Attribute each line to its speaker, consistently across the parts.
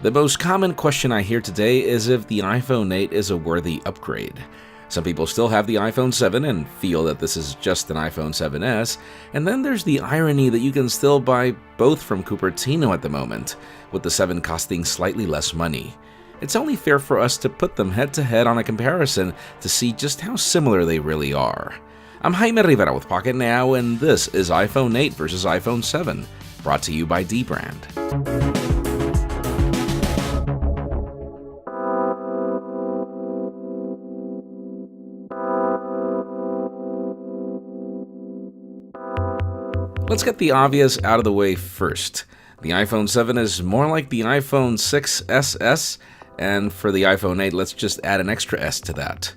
Speaker 1: The most common question I hear today is if the iPhone 8 is a worthy upgrade. Some people still have the iPhone 7 and feel that this is just an iPhone 7s, and then there's the irony that you can still buy both from Cupertino at the moment, with the 7 costing slightly less money. It's only fair for us to put them head to head on a comparison to see just how similar they really are. I'm Jaime Rivera with Pocket Now, and this is iPhone 8 versus iPhone 7, brought to you by D-Brand. Let's get the obvious out of the way first. The iPhone 7 is more like the iPhone 6SS, and for the iPhone 8, let's just add an extra S to that.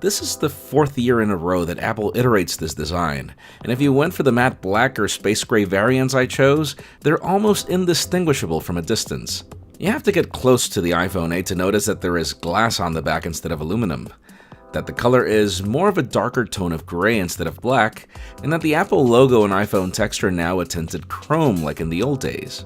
Speaker 1: This is the 4th year in a row that Apple iterates this design, and if you went for the matte black or space gray variants I chose, they're almost indistinguishable from a distance. You have to get close to the iPhone 8 to notice that there is glass on the back instead of aluminum, that the color is more of a darker tone of gray instead of black, and that the Apple logo and iPhone text are now a tinted chrome like in the old days.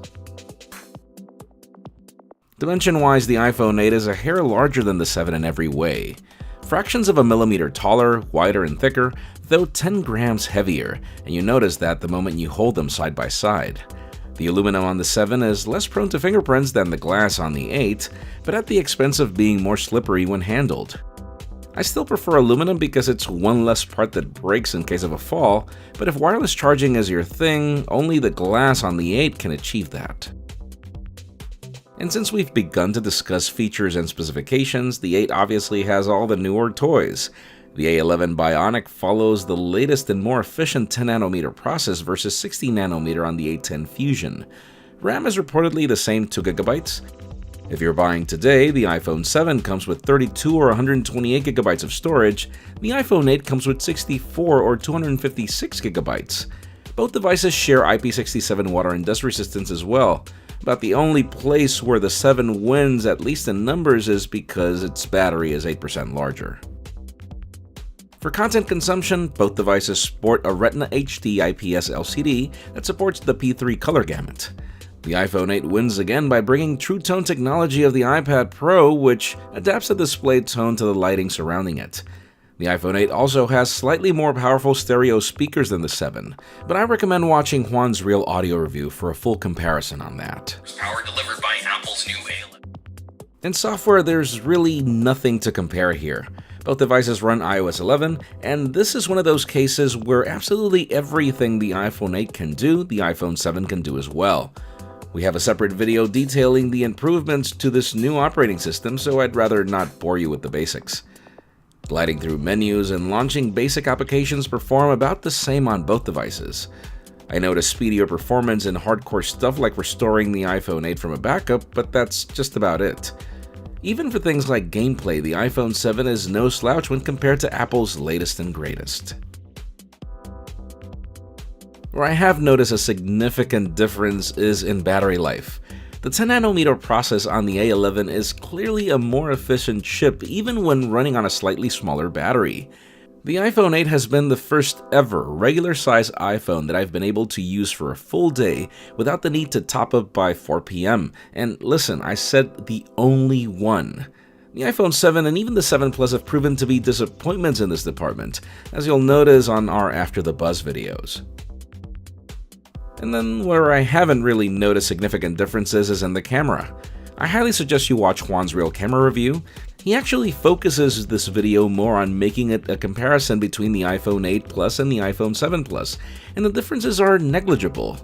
Speaker 1: Dimension-wise, the iPhone 8 is a hair larger than the 7 in every way. Fractions of a millimeter taller, wider, and thicker, though 10 grams heavier, and you notice that the moment you hold them side by side. The aluminum on the 7 is less prone to fingerprints than the glass on the 8, but at the expense of being more slippery when handled. I still prefer aluminum because it's one less part that breaks in case of a fall, but if wireless charging is your thing, only the glass on the 8 can achieve that. And since we've begun to discuss features and specifications, the 8 obviously has all the newer toys. The A11 Bionic follows the latest and more efficient 10nm process versus 16nm on the A10 Fusion. RAM is reportedly the same 2GB. If you're buying today, the iPhone 7 comes with 32 or 128GB of storage, the iPhone 8 comes with 64 or 256GB. Both devices share IP67 water and dust resistance as well. About the only place where the 7 wins, at least in numbers, is because its battery is 8% larger. For content consumption, both devices sport a Retina HD IPS LCD that supports the P3 color gamut. The iPhone 8 wins again by bringing True Tone technology of the iPad Pro, which adapts the display tone to the lighting surrounding it. The iPhone 8 also has slightly more powerful stereo speakers than the 7, but I recommend watching Juan's Real Audio review for a full comparison on that.
Speaker 2: Power delivered by Apple's new A11.
Speaker 1: In software, there's really nothing to compare here. Both devices run iOS 11, and this is one of those cases where absolutely everything the iPhone 8 can do, the iPhone 7 can do as well. We have a separate video detailing the improvements to this new operating system, so I'd rather not bore you with the basics. Gliding through menus and launching basic applications perform about the same on both devices. I notice speedier performance in hardcore stuff like restoring the iPhone 8 from a backup, but that's just about it. Even for things like gameplay, the iPhone 7 is no slouch when compared to Apple's latest and greatest. Where I have noticed a significant difference is in battery life. The 10nm process on the A11 is clearly a more efficient chip even when running on a slightly smaller battery. The iPhone 8 has been the first ever regular-sized iPhone that I've been able to use for a full day without the need to top up by 4 p.m. And listen, I said the only one. The iPhone 7 and even the 7 Plus have proven to be disappointments in this department, as you'll notice on our After the Buzz videos. And then where I haven't really noticed significant differences is in the camera. I highly suggest you watch Juan's Real Camera review. He actually focuses this video more on making it a comparison between the iPhone 8 Plus and the iPhone 7 Plus, and the differences are negligible.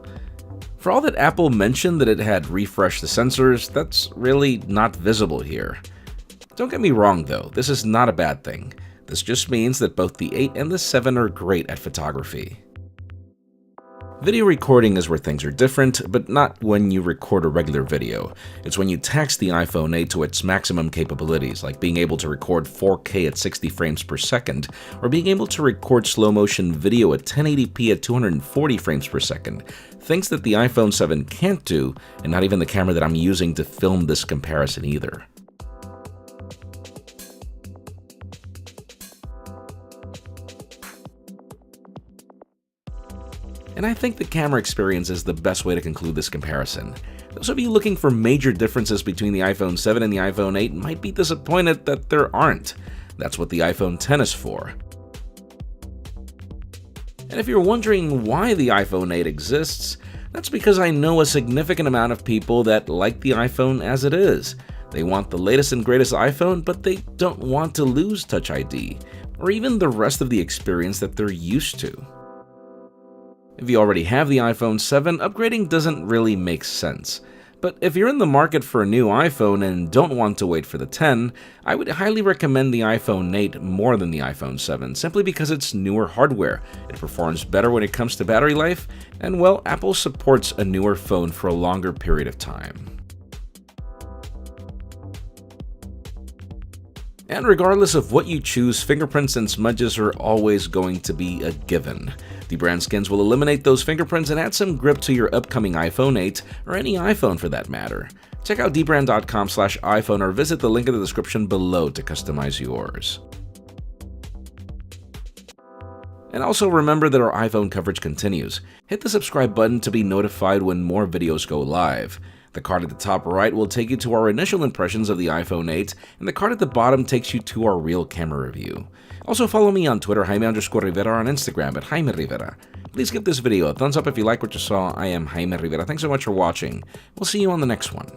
Speaker 1: For all that Apple mentioned that it had refreshed the sensors, that's really not visible here. Don't get me wrong though, this is not a bad thing. This just means that both the 8 and the 7 are great at photography. Video recording is where things are different, but not when you record a regular video. It's when you tax the iPhone 8 to its maximum capabilities, like being able to record 4K at 60 frames per second, or being able to record slow-motion video at 1080p at 240 frames per second. Things that the iPhone 7 can't do, and not even the camera that I'm using to film this comparison either. and I think the camera experience is the best way to conclude this comparison. Those of you looking for major differences between the iPhone 7 and the iPhone 8 might be disappointed that there aren't. That's what the iPhone X is for. And if you're wondering why the iPhone 8 exists, that's because I know a significant amount of people that like the iPhone as it is. They want the latest and greatest iPhone, but they don't want to lose Touch ID, or even the rest of the experience that they're used to. If you already have the iPhone 7, upgrading doesn't really make sense. But if you're in the market for a new iPhone and don't want to wait for the 10, I would highly recommend the iPhone 8 more than the iPhone 7, simply because it's newer hardware, it performs better when it comes to battery life, and well, Apple supports a newer phone for a longer period of time. And regardless of what you choose, fingerprints and smudges are always going to be a given. The brand skins will eliminate those fingerprints and add some grip to your upcoming iPhone 8, or any iPhone for that matter. Check out dbrand.com/iPhone or visit the link in the description below to customize yours. And also remember that our iPhone coverage continues. Hit the subscribe button to be notified when more videos go live. The card at the top right will take you to our initial impressions of the iPhone 8, and the card at the bottom takes you to our real camera review. Also follow me on Twitter, Jaime_Rivera, on Instagram at Jaime Rivera. Please give this video a thumbs up if you like what you saw. I am Jaime Rivera. Thanks so much for watching. We'll see you on the next one.